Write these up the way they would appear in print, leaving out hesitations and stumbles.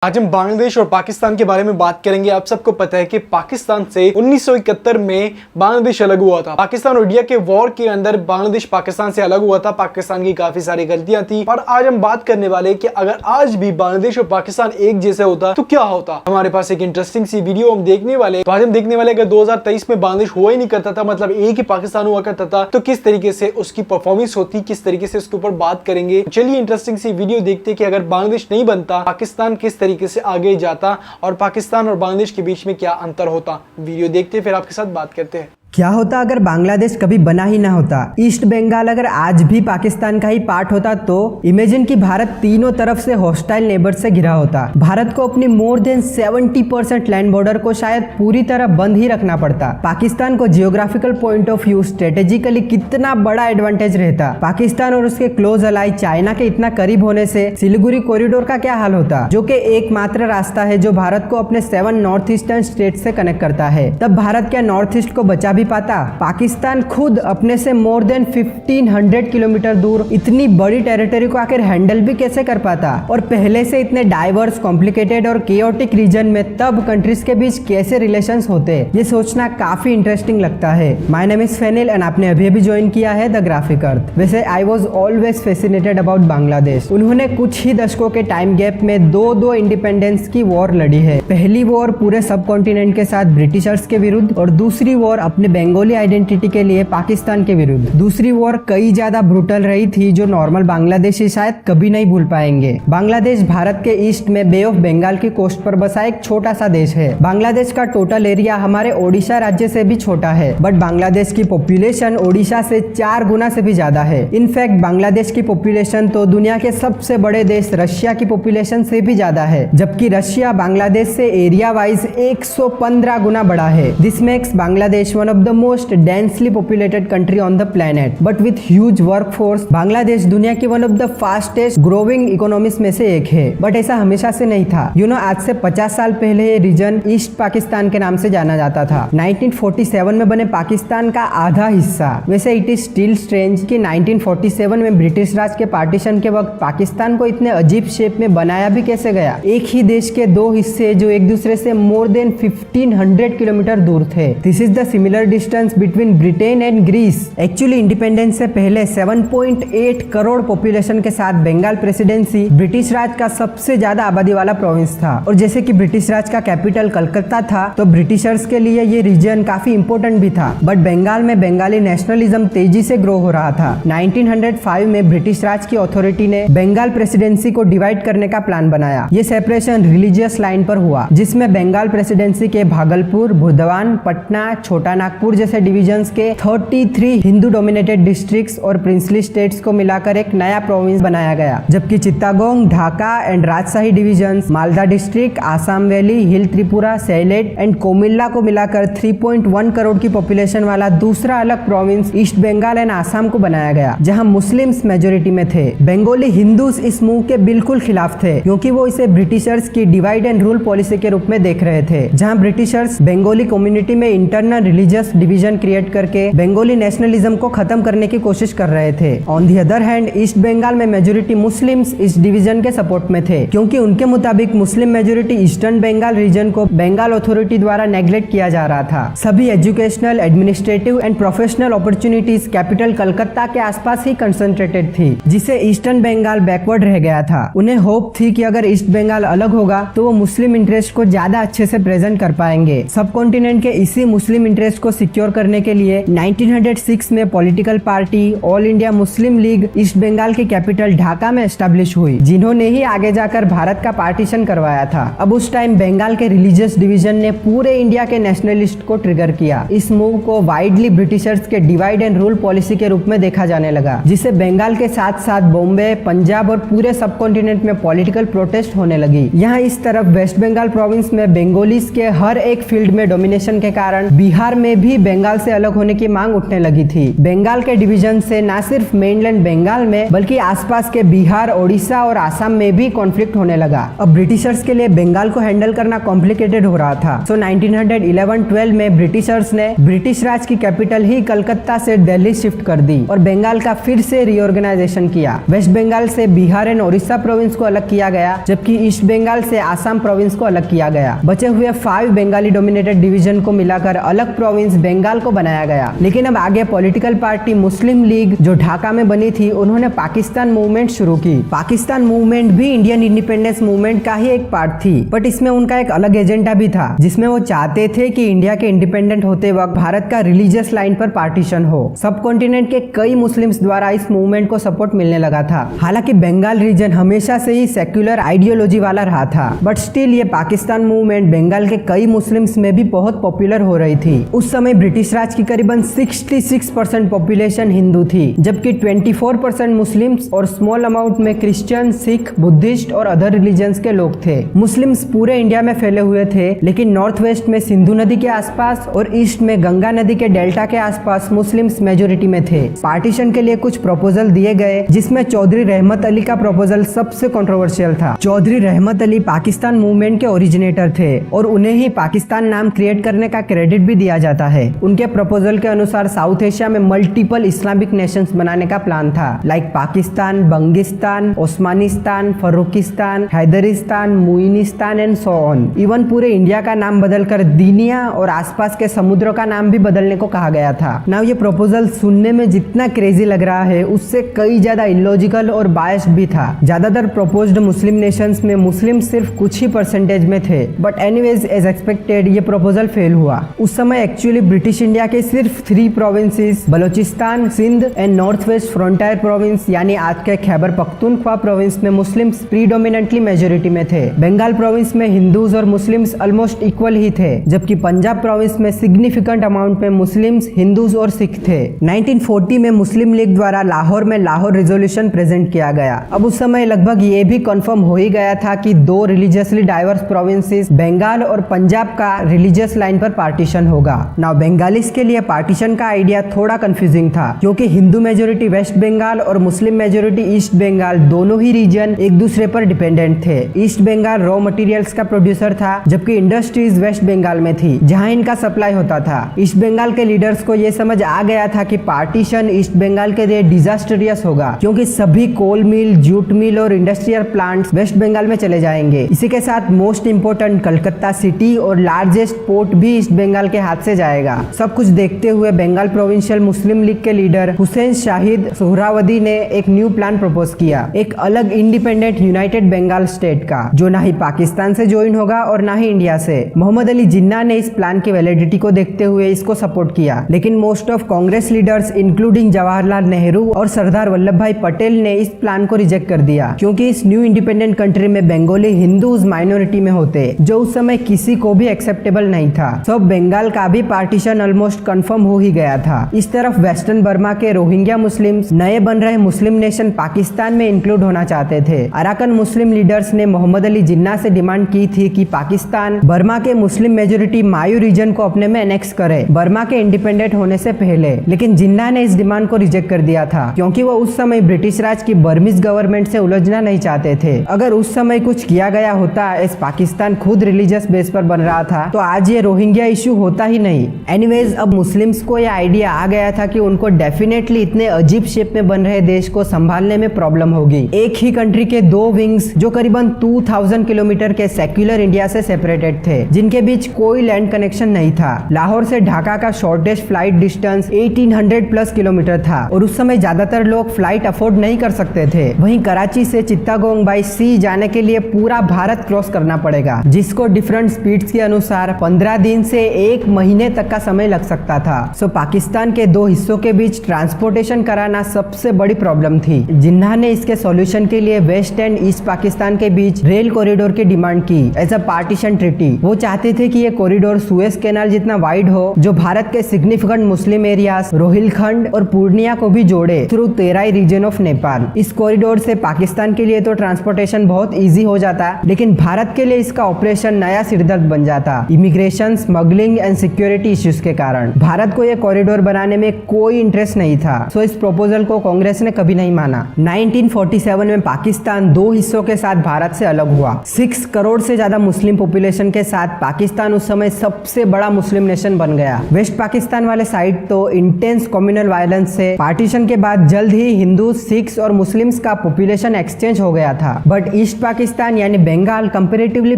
आज हम बांग्लादेश और पाकिस्तान के बारे में बात करेंगे। आप सबको पता है कि पाकिस्तान से 1971 में बांग्लादेश अलग हुआ था। पाकिस्तान और इंडिया के वॉर के अंदर बांग्लादेश पाकिस्तान से अलग हुआ था। पाकिस्तान की काफी सारी गलतियां थी और आज हम बात करने वाले कि अगर आज भी बांग्लादेश और पाकिस्तान एक जैसे होता तो क्या होता। हमारे पास एक इंटरेस्टिंग सी वीडियो हम देखने वाले। तो आज हम देखने वाले अगर 2023 में बांग्लादेश हुआ ही नहीं करता था, मतलब एक ही पाकिस्तान हुआ करता था, तो किस तरीके से उसकी परफॉर्मेंस होती, किस तरीके से उसके ऊपर बात करेंगे। चलिए इंटरेस्टिंग सी वीडियो देखते कि अगर बांग्लादेश नहीं बनता, पाकिस्तान किस तरीके से आगे जाता और पाकिस्तान और बांग्लादेश के बीच में क्या अंतर होता। वीडियो देखते फिर आपके साथ बात करते हैं। क्या होता अगर बांग्लादेश कभी बना ही ना होता। ईस्ट बंगाल अगर आज भी पाकिस्तान का ही पार्ट होता तो इमेजिन कि भारत तीनों तरफ से हॉस्टाइल नेबर से घिरा होता। भारत को अपनी मोर देन 70% लैंड बॉर्डर को शायद पूरी तरह बंद ही रखना पड़ता। पाकिस्तान को geographical point of view strategically कितना बड़ा एडवांटेज रहता। पाकिस्तान और उसके क्लोज अलाई चाइना के इतना करीब होने से सिलीगुड़ी कॉरिडोर का क्या हाल होता, जो कि एकमात्र रास्ता है जो भारत को अपने 7 नॉर्थ ईस्टर्न स्टेट से कनेक्ट करता है। तब भारत क्या नॉर्थ ईस्ट को बचा भी पाता। पाकिस्तान खुद अपने से मोर देन 1500 किलोमीटर दूर इतनी बड़ी टेरिटरी को आखिर हैंडल भी कैसे कर पाता, और पहले से इतने डाइवर्स, कॉम्प्लिकेटेड और केओटिक रीजन में तब कंट्रीज के बीच कैसे रिलेशंस होते, ये सोचना काफी इंटरेस्टिंग लगता है। My name is Fenil and आपने अभी अभी ज्वाइन किया है द ग्राफिक अर्थ। वैसे I was always fascinated about Bangladesh. उन्होंने कुछ ही दशकों के टाइम गैप में दो इंडिपेंडेंस की वॉर लड़ी है। पहली वॉर पूरे सब कॉन्टिनेंट के साथ ब्रिटिशर्स के विरुद्ध और दूसरी वॉर अपने बंगाली आइडेंटिटी के लिए पाकिस्तान के विरुद्ध। दूसरी वॉर कई ज्यादा ब्रूटल रही थी जो नॉर्मल बांग्लादेशी शायद कभी नहीं भूल पाएंगे। बांग्लादेश भारत के ईस्ट में बे ऑफ बंगाल की कोस्ट पर बसा एक छोटा सा देश है। बांग्लादेश का टोटल एरिया हमारे ओडिशा राज्य से भी छोटा है, बट बांग्लादेश की पॉपुलेशन ओडिशा से 4 गुना से भी ज्यादा है। इनफैक्ट बांग्लादेश की पॉपुलेशन तो दुनिया के सबसे बड़े देश रशिया की पॉपुलेशन से भी ज्यादा है, जबकि रशिया बांग्लादेश से एरिया वाइज 115 गुना बड़ा है। This makes Bangladesh one of the most densely populated country on the planet, but with huge workforce. Bangladesh दुनिया की one of the fastest growing economies में से एक है, बट ऐसा हमेशा से नहीं था। आज से 50 साल पहले ये रीजन ईस्ट पाकिस्तान के नाम से जाना जाता था। 1947 में बने पाकिस्तान का आधा हिस्सा। वैसे इट इज स्टिल स्ट्रेंज कि 1947 में ब्रिटिश राज के पार्टीशन के वक्त पाकिस्तान को इतने अजीब शेप में बनाया भी कैसे गया। एक ही देश के 2 हिस्से जो एक दूसरे से मोर देन 1500 किलोमीटर दूर थे। This is the similar distance between Britain and Greece. Actually independence से पहले 7.8 करोड़ पॉपुलेशन के साथ बंगाल प्रेसिडेंसी ब्रिटिश राज का सबसे ज्यादा आबादी वाला प्रोविंस था, और जैसे कि ब्रिटिश राज का कैपिटल कलकत्ता था, तो ब्रिटिशर्स के लिए ये रीजन काफी इंपॉर्टेंट भी था। बट बंगाल में बंगाली नेशनलिज्म तेजी से ग्रो हो रहा था। 1905 में ब्रिटिश राज की अथॉरिटी ने बंगाल प्रेसिडेंसी को डिवाइड करने का प्लान बनाया। ये सेपरेशन रिलीजियस लाइन पर हुआ, जिसमें बंगाल प्रेसिडेंसी के भागलपुर, बुर्दवान, पटना, छोटा नागपुर जैसे डिविजन्स के 33 हिंदू डोमिनेटेड डिस्ट्रिक्ट्स और प्रिंसली स्टेट्स को मिलाकर एक नया प्रोविंस बनाया गया, जबकि Chittagong, Dhaka and Rajshahi divisions, Malda district, Assam valley, hill Tripura, Sylhet and Comilla को मिलाकर 3.1 करोड़ की पॉपुलेशन वाला दूसरा अलग province east Bengal and Assam को बनाया गया, जहां मुस्लिम्स मेजोरिटी में थे। बंगाली हिंदूज इस मूव के बिल्कुल खिलाफ थे, क्योंकि वो इसे ब्रिटिशर्स की डिवाइड एंड रूल पॉलिसी के रूप में देख रहे थे, जहां ब्रिटिशर्स बंगाली कम्युनिटी में इंटरनल रिलीजियस डिवीजन क्रिएट करके बंगाली नेशनलिज्म को खत्म करने की कोशिश कर रहे थे। On the other hand east Bengal में मेजोरिटी मुस्लिम्स इस डिवीजन के सपोर्ट में थे, क्योंकि उनके मुताबिक Muslim majority eastern Bengal region को बंगाल अथॉरिटी द्वारा नेग्लेक्ट किया जा रहा था। सभी educational, administrative and professional opportunities capital Calcutta के आसपास ही कंसंट्रेटेड थी, जिसे ईस्टर्न बंगाल बैकवर्ड रह गया था। उन्हें होप थी कि अगर ईस्ट बंगाल अलग होगा तो वो मुस्लिम इंटरेस्ट को ज्यादा अच्छे से प्रेजेंट कर पाएंगे। सब कॉन्टिनेंट के इसी मुस्लिम इंटरेस्ट को सिक्योर करने के लिए 1906 में political party all India Muslim League east Bengal की कैपिटल ढाका में एस्टेब्लिश हुई, जिन्होंने ही आगे जाकर भारत का पार्टीशन करवाया था। अब उस टाइम बंगाल के रिलीजियस डिवीजन ने पूरे इंडिया के नेशनलिस्ट को ट्रिगर किया। इस मूव को वाइडली ब्रिटिशर्स के डिवाइड एंड रूल पॉलिसी के रूप में देखा जाने लगा, जिसे बंगाल के साथ साथ बॉम्बे, पंजाब और पूरे सब कॉन्टिनेंट में पॉलिटिकल प्रोटेस्ट होने लगी। यहाँ इस तरफ वेस्ट बंगाल प्रोविंस में बंगालीज के हर एक फील्ड में डोमिनेशन के कारण बिहार में भी बंगाल से अलग होने की मांग उठने लगी थी। बंगाल के डिवीजन से न सिर्फ मेनलैंड बंगाल में बल्कि आसपास के बिहार, ओडिशा और असम में भी कॉन्फ्लिक्ट होने लगा। अब ब्रिटिशर्स के लिए बंगाल को हैंडल करना कॉम्प्लिकेटेड हो रहा था। सो 1911-12 में ब्रिटिशर्स ने ब्रिटिश राज की कैपिटल ही कलकत्ता से दिल्ली शिफ्ट कर दी और बंगाल का फिर से रीऑर्गेनाइजेशन किया। वेस्ट बंगाल से बिहार एंड ओडिशा प्रोविंस को अलग किया गया, जबकि ईस्ट बंगाल से आसाम प्रोविंस को अलग किया गया। बचे हुए 5 बंगाली डोमिनेटेड डिवीजन को मिलाकर अलग प्रोविंस बंगाल को बनाया गया। लेकिन अब आगे पॉलिटिकल पार्टी मुस्लिम लीग जो ढाका में बनी थी, उन्होंने पाकिस्तान मूवमेंट शुरू की। पाकिस्तान मूवमेंट भी इंडियन इंडिपेंडेंस मूवमेंट का ही एक पार्ट थी, बट इसमें उनका एक अलग एजेंडा भी था, जिसमें वो चाहते थे कि इंडिया के इंडिपेंडेंट होते वक्त भारत का रिलीजियस लाइन पर पार्टीशन हो। सब कॉन्टिनेंट के कई मुस्लिम्स द्वारा इस मूवमेंट को सपोर्ट मिलने लगा था। हालांकि बंगाल रीजन हमेशा से ही सेक्युलर आइडियोलॉजी वाला रहा था, बट स्टिल ये पाकिस्तान मूवमेंट बंगाल के कई मुस्लिम्स में भी बहुत पॉपुलर हो रही थी। उस समय ब्रिटिश राज की करीबन 66% पॉपुलेशन हिंदू थी, जबकि 24% मुस्लिम्स और स्मॉल अमाउंट में क्रिश्चियन, सिख, बुद्धिस्ट और अदर रिलीजन्स के लोग थे। मुस्लिम्स पूरे इंडिया में फैले हुए थे, लेकिन नॉर्थ वेस्ट में सिंधु नदी के आसपास और ईस्ट में गंगा नदी के डेल्टा के आसपास मुस्लिम्स मेजोरिटी में थे। पार्टीशन के लिए कुछ प्रपोजल दिए गए, जिसमें चौधरी रहमत अली का प्रपोजल सबसे कंट्रोवर्शियल था। चौधरी रहमत अली पाकिस्तान मूवमेंट के ओरिजिनेटर थे और उन्हें ही पाकिस्तान नाम क्रिएट करने का क्रेडिट भी दिया जाता है। उनके प्रपोजल के अनुसार साउथ एशिया में मल्टीपल इस्लामिक नेशंस बनाने का प्लान था, like Pakistan, Bangistan, Osmanistan, Farrukhistan, Haideristan, Muinistan and so on. Even पूरे इंडिया का नाम बदलकर दीनिया और आसपास के समुद्रों का नाम भी बदलने को कहा गया था। नाउ ये प्रपोजल सुनने में जितना क्रेजी लग रहा है, उससे कई ज्यादा इलॉजिकल और बायस्ड भी था। ज्यादातर प्रपोज्ड मुस्लिम नेशंस में मुस्लिम सिर्फ कुछ ही परसेंटेज में थे, बट एनीवेज एज एक्सपेक्टेड ये प्रपोजल फेल हुआ। उस समय एक्चुअली ब्रिटिश इंडिया के सिर्फ 3 provinces Balochistan, Sindh and north west frontier province यानी आज के खैबर पख्तूनख्वा प्रोविंस में मुस्लिम्स प्रीडोमिनेंटली मेजोरिटी में थे। बंगाल प्रोविंस में हिंदूज और मुस्लिम्स ऑलमोस्ट इक्वल ही थे, जबकि पंजाब प्रोविंस में सिग्निफिकेंट अमाउंट में मुस्लिम्स, हिंदूज और सिख थे। 1940 में मुस्लिम लीग द्वारा लाहौर में लाहौर रेजोल्यूशन प्रेजेंट किया गया। अब उस समय लगभग ये भी कंफर्म हो ही गया था कि 2 रिलीजियसली डाइवर्स प्रोविंसेस बंगाल और पंजाब का रिलीजियस लाइन पर पार्टीशन होगा। नाउ बंगालीज के लिए पार्टीशन का आइडिया थोड़ा कंफ्यूजिंग था, क्योंकि हिंदू मेजोरिटी वेस्ट बंगाल और मुस्लिम मेजोरिटी ईस्ट बंगाल दोनों ही रीजन एक दूसरे पर डिपेंडेंट थे। ईस्ट बंगाल रॉ मटेरियल्स का प्रोड्यूसर था, जबकि इंडस्ट्रीज वेस्ट बंगाल में थी, जहां इनका सप्लाई होता था। ईस्ट बंगाल के लीडर्स को यह समझ आ गया था कि पार्टीशन ईस्ट बंगाल के लिए डिजास्टरियस होगा, क्योंकि सभी कोल मिल, जूट मिल और इंडस्ट्रियल प्लांट्स वेस्ट बंगाल में चले जाएंगे। इसी के साथ मोस्ट इंपोर्टेंट कलकत्ता सिटी और लार्जेस्ट पोर्ट भी ईस्ट बंगाल के हाथ से जाएगा। सब कुछ देखते हुए बंगाल प्रोविंशियल मुस्लिम लीग के लीडर हुसैन शाहिद सोहरावर्दी ने एक न्यू प्लान प्रपोज किया, एक अलग इंडिपेंडेंट यूनाइटेड बंगाल स्टेट का, जो ना ही पाकिस्तान से ज्वाइन होगा और ना ही इंडिया से। मोहम्मद अली जिन्ना ने इस प्लान की वैलिडिटी को देखते हुए इसको सपोर्ट किया, लेकिन most of Congress leaders including Jawaharlal Nehru और सरदार वल्लभ भाई पटेल ने इस प्लान को रिजेक्ट कर दिया, क्योंकि इस न्यू इंडिपेंडेंट कंट्री में बंगाली हिंदूज माइनॉरिटी में होते, जो उस समय किसी को भी एक्सेप्टेबल नहीं था। सो बंगाल का भी पार्टीशन ऑलमोस्ट कंफर्म हो ही गया था। इस तरफ वेस्टर्न बर्मा के रोहिंग्या मुस्लिम्स नए बन रहे मुस्लिम नेशन पाकिस्तान में इंक्लूड होना चाहते थे। अराकन मुस्लिम लीडर्स ने मोहम्मद अली जिन्ना से डिमांड की थी कि पाकिस्तान बर्मा के मुस्लिम मेजोरिटी मायू रीजन को अपने में एनेक्स करे बर्मा के इंडिपेंडेंट होने से पहले, लेकिन जिन्ना ने इस डिमांड को रिजेक्ट कर दिया था, क्योंकि वो उस समय ब्रिटिश राज की बर्मीज गवर्नमेंट से उलझना नहीं चाहते थे। अगर उस समय कुछ किया गया होता, इस पाकिस्तान खुद रिलीजियस बेस पर बन रहा था, तो आज ये रोहिंग्या इश्यू होता ही नहीं। एनीवेज अब मुस्लिम्स को यह आइडिया आ गया था कि उनको डेफिनेटली इतने अजीब शेप में बन रहे देश को संभालने में प्रॉब्लम होगी। एक ही कंट्री के 2 विंग्स जो करीबन 2000 किलोमीटर के सेक्युलर इंडिया से सेपरेटेड थे, जिनके बीच कोई लैंड कनेक्शन नहीं था। लाहौर से ढाका का shortest flight distance 1800 plus kilometre था और उस समय ज्यादातर लोग फ्लाइट अफोर्ड नहीं कर सकते थे। वहीं कराची से चित्तागोंग बाई सी जाने के लिए पूरा भारत क्रॉस करना पड़ेगा, जिसको डिफरेंट स्पीड्स के अनुसार 15 दिन से 1 महीने तक का समय लग सकता था। सो पाकिस्तान के 2 हिस्सों के बीच ट्रांसपोर्टेशन कराना सबसे बड़ी प्रॉब्लम थी। जिन्ना ने इसके सॉल्यूशन के लिए वेस्ट एंड ईस्ट पाकिस्तान के बीच रेल कॉरिडोर की डिमांड की एज अ पार्टीशन ट्रीटी। वो चाहते थे कि ये कॉरिडोर सुएज कैनाल जितना वाइड हो, जो भारत के सिग्निफिकेंट मुस्लिम एरियाज रोहिलखंड और पूर्णिया को भी जोड़े through Terai region of Nepal. इस कॉरिडोर से पाकिस्तान के लिए तो ट्रांसपोर्टेशन बहुत इजी हो जाता, लेकिन भारत के लिए इसका ऑपरेशन नया सिरदर्द बन जाता। Immigration, smuggling and security security issues के कारण। भारत को यह कॉरिडोर बनाने में कोई इंटरेस्ट नहीं था, सो इस प्रपोजल को कांग्रेस ने कभी नहीं माना। 1947 में पाकिस्तान दो हिस्सों के साथ भारत से अलग हुआ। 6 करोड़ से ज्यादा मुस्लिम पॉपुलेशन के साथ पाकिस्तान उस समय सबसे बड़ा मुस्लिम नेशन बन गया। वेस्ट पाकिस्तान वाले साइड तो इंटेंस कम्युनल वायलेंस से पार्टीशन के बाद जल्द ही हिंदू, सिख्स और मुस्लिम्स का पॉपुलेशन एक्सचेंज हो गया था। बट ईस्ट पाकिस्तान यानी बंगाल कंपैरेटिवली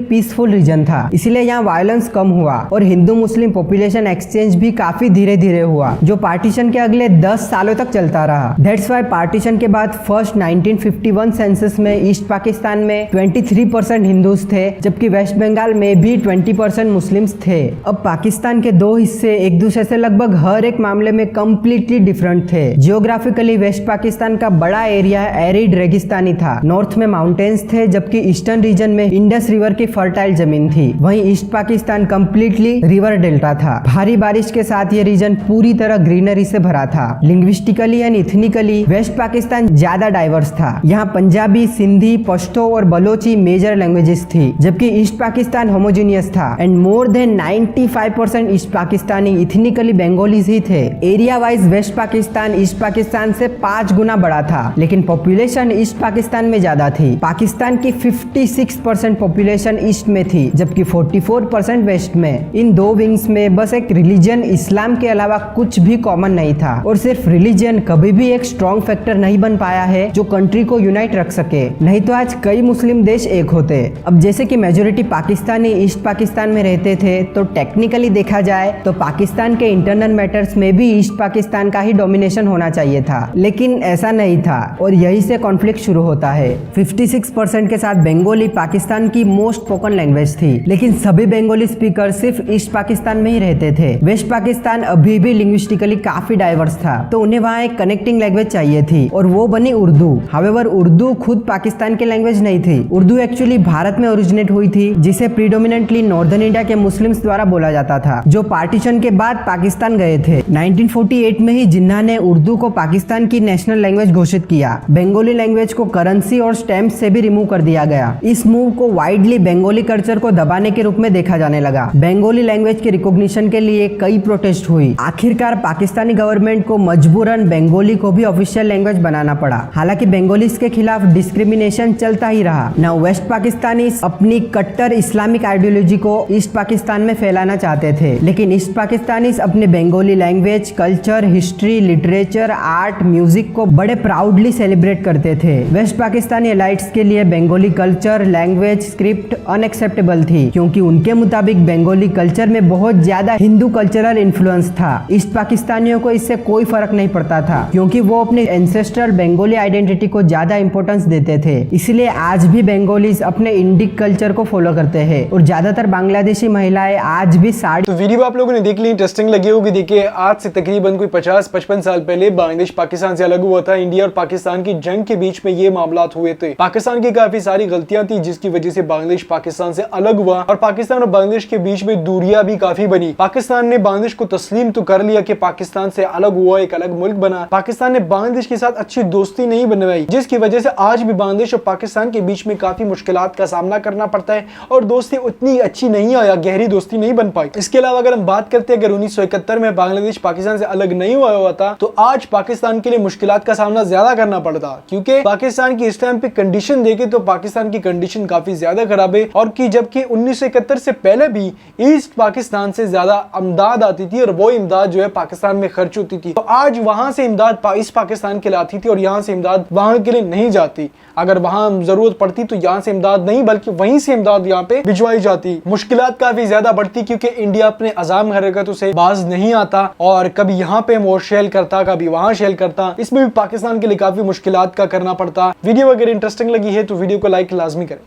पीसफुल रीजन था, इसलिए यहाँ वायलेंस कम हुआ और हिंदू मुस्लिम पॉपुलेशन एक्सचेंज भी काफी धीरे धीरे हुआ, जो पार्टीशन के अगले 10 सालों तक चलता रहा। दैट्स वाई पार्टीशन के बाद फर्स्ट 1951 सेंसस में ईस्ट पाकिस्तान में 23% हिंदूज थे, जबकि वेस्ट बंगाल में भी 20% मुस्लिम्स थे। अब पाकिस्तान के दो हिस्से एक दूसरे से लगभग हर एक मामले में कंप्लीटली डिफरेंट थे। जियोग्राफिकली वेस्ट पाकिस्तान का बड़ा एरिया एरिड रेगिस्तानी था, नॉर्थ में माउंटेन्स थे, जबकि ईस्टर्न रीजन में इंडस रिवर की फर्टाइल जमीन थी। वहीं east Pakistan completely river delta था। भारी बारिश के साथ ये रीजन पूरी तरह ग्रीनरी से भरा था। लिंग्विस्टिकली एंड इथनिकली वेस्ट पाकिस्तान ज्यादा डाइवर्स था। यहाँ पंजाबी, सिंधी, पश्तो और बलोची मेजर लैंग्वेजेस थी, जबकि ईस्ट पाकिस्तान होमोजीनियस था and more than 95% east Pakistani ethnically Bengalis ही थे। Area wise west Pakistan east Pakistan से 5 गुना बड़ा था, लेकिन पॉपुलेशन ईस्ट पाकिस्तान में ज्यादा थी। पाकिस्तान की 56% पॉपुलेशन ईस्ट में थी, जबकि 44% वेस्ट में। इन दो विंग्स में बस एक रिलीजन इस्लाम के अलावा कुछ भी कॉमन नहीं था, और सिर्फ रिलीजन कभी भी एक स्ट्रॉन्ग फैक्टर नहीं बन पाया है जो कंट्री को यूनाइट रख सके, नहीं तो आज कई मुस्लिम देश एक होते। अब जैसे कि मेजोरिटी पाकिस्तानी ईस्ट पाकिस्तान में रहते थे, तो टेक्निकली देखा जाए तो पाकिस्तान के इंटरनल मैटर्स में भी ईस्ट पाकिस्तान का ही डोमिनेशन होना चाहिए था, लेकिन ऐसा नहीं था और यही से कॉन्फ्लिक्ट शुरू होता है। 56% के साथ बंगाली पाकिस्तान की मोस्ट स्पोकन लैंग्वेज थी, लेकिन सभी बंगाली स्पीकर सिर्फ ईस्ट पाकिस्तान में ही रहते थे। वेस्ट पाकिस्तान अभी भी लिंग्विस्टिकली काफी डाइवर्स था, तो उन्हें वहाँ एक कनेक्टिंग लैंग्वेज चाहिए थी और वो बनी उर्दू। हावेवर उर्दू खुद पाकिस्तान की लैंग्वेज नहीं थी। उर्दू एक्चुअली भारत में ओरिजिनेट हुई थी, जिसे प्रीडोमिनेंटली नॉर्दर्न इंडिया के मुस्लिम्स द्वारा बोला जाता था, जो पार्टीशन के बाद पाकिस्तान गए थे। 1948 में ही जिन्ना ने उर्दू को पाकिस्तान की नेशनल लैंग्वेज घोषित किया। बंगाली लैंग्वेज को करेंसी और स्टैम्प से भी रिमूव कर दिया गया। इस मूव को वाइडली बंगाली कल्चर को दबाने के रूप में देखा जाने लगा। बंगाली लैंग्वेज के रिकॉग्निशन के लिए कई प्रोटेस्ट हुई। आखिरकार पाकिस्तानी गवर्नमेंट को मजबूरन बंगाली को भी ऑफिशियल लैंग्वेज बनाना पड़ा। हालांकि बंगालीज के खिलाफ डिस्क्रिमिनेशन चलता ही रहा। ना वेस्ट पाकिस्तानी अपनी कट्टर इस्लामिक आइडियोलॉजी को ईस्ट पाकिस्तान में फैलाना चाहते थे, लेकिन ईस्ट पाकिस्तानी अपने Bengali language, culture, history, literature, art, music को बड़े प्राउडली सेलिब्रेट करते थे। वेस्ट पाकिस्तानी एलाइट्स के लिए Bengali culture, language, script unacceptable थी, क्योंकि उनके मुताबिक बंगाली कल्चर में बहुत ज्यादा हिंदू कल्चरल इन्फ्लुएंस था। ईस्ट पाकिस्तानियों को इससे कोई फर्क नहीं पड़ता था, क्योंकि वो अपने एंसेस्ट्रल बंगाली आइडेंटिटी को ज्यादा इंपॉर्टेंस देते थे। इसलिए आज भी बंगालीज अपने इंडिक कल्चर को फॉलो करते हैं और ज्यादातर बांग्लादेशी महिलाएं आज भी साड़ी। तो वीडियो आप लोगों ने देख ली, इंटरेस्टिंग लगी होगी। देखिए, आज से तकरीबन कोई 50-55 साल पहले बांग्लादेश पाकिस्तान से अलग हुआ था। इंडिया और पाकिस्तान की जंग के बीच में ये मामला हुए थे। पाकिस्तान की काफी सारी गलतियां थी, जिसकी वजह से बांग्लादेश पाकिस्तान से अलग हुआ और पाकिस्तान और बांग्लादेश के बीच में दूरियां भी काफी बनी। पाकिस्तान ने बांग्लादेश को तस्लीम तो कर लिया कि पाकिस्तान से अलग हुआ, एक अलग मुल्क बना। पाकिस्तान ने बांग्लादेश के साथ अच्छी दोस्ती नहीं बनवाई, जिसकी वजह से आज भी बांग्लादेश और पाकिस्तान के बीच में काफी मुश्किलात का सामना करना पड़ता है और दोस्ती उतनी अच्छी नहीं आया, गहरी दोस्ती नहीं बन पाई। इसके अलावा अगर हम बात करते हैं, अगर 1971 में बांग्लादेश पाकिस्तान से अलग नहीं हुआ था, तो आज पाकिस्तान के लिए मुश्किलात का सामना ज्यादा करना पड़ता, क्योंकि पाकिस्तान की इस टाइम पे कंडीशन देखे तो पाकिस्तान की कंडीशन काफी ज्यादा खराब है। और कि जबकि 1971 से पहले भी ईस्ट पाकिस्तान से ज्यादा इमदाद आती थी और वो इमदाद जो है पाकिस्तान में खर्च होती थी, तो आज वहां से इमदाद ईस्ट पाकिस्तान के लिए आती थी और यहाँ से इमदाद वहां के लिए नहीं जाती। अगर वहां जरूरत पड़ती तो यहाँ से इमदाद नहीं, बल्कि वहीं से इमदाद यहाँ पे भिजवाई जाती। मुश्किलात काफी ज्यादा बढ़ती, क्योंकि इंडिया अपने अजाम हरकतों से बाज नहीं आता और कभी यहाँ पे वो शेल करता, कभी वहां शेल करता। इसमें भी पाकिस्तान के लिए काफी मुश्किलात का करना पड़ता। वीडियो अगर इंटरेस्टिंग लगी है तो वीडियो को लाइक लाजमी करें।